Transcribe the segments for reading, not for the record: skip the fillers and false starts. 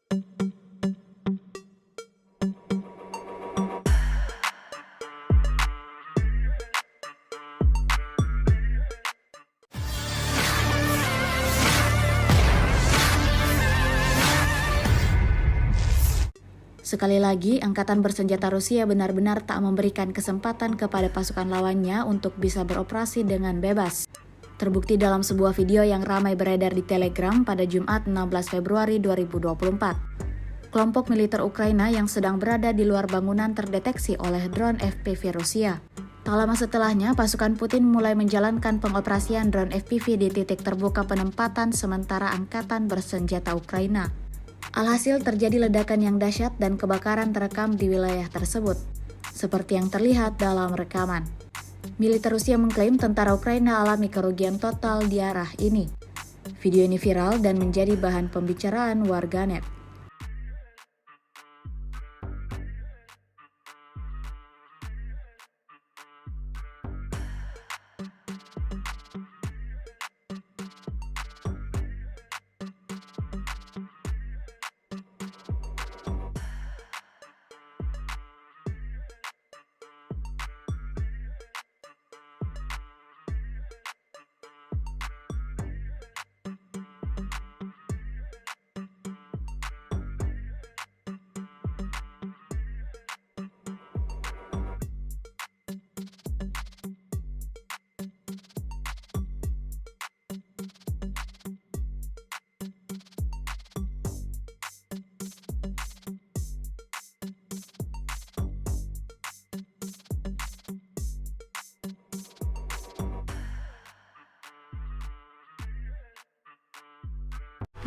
Sekali lagi, angkatan bersenjata Rusia benar-benar tak memberikan kesempatan kepada pasukan lawannya untuk bisa beroperasi dengan bebas. Terbukti dalam sebuah video yang ramai beredar di Telegram pada Jumat 16 Februari 2024. Kelompok militer Ukraina yang sedang berada di luar bangunan terdeteksi oleh drone FPV Rusia. Tak lama setelahnya, pasukan Putin mulai menjalankan pengoperasian drone FPV di titik terbuka penempatan sementara angkatan bersenjata Ukraina. Alhasil terjadi ledakan yang dahsyat dan kebakaran terekam di wilayah tersebut, seperti yang terlihat dalam rekaman. Militer Rusia mengklaim tentara Ukraina alami kerugian total di arah ini. Video ini viral dan menjadi bahan pembicaraan warganet.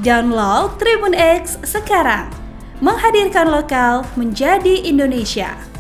Download Tribun X sekarang, menghadirkan lokal menjadi Indonesia.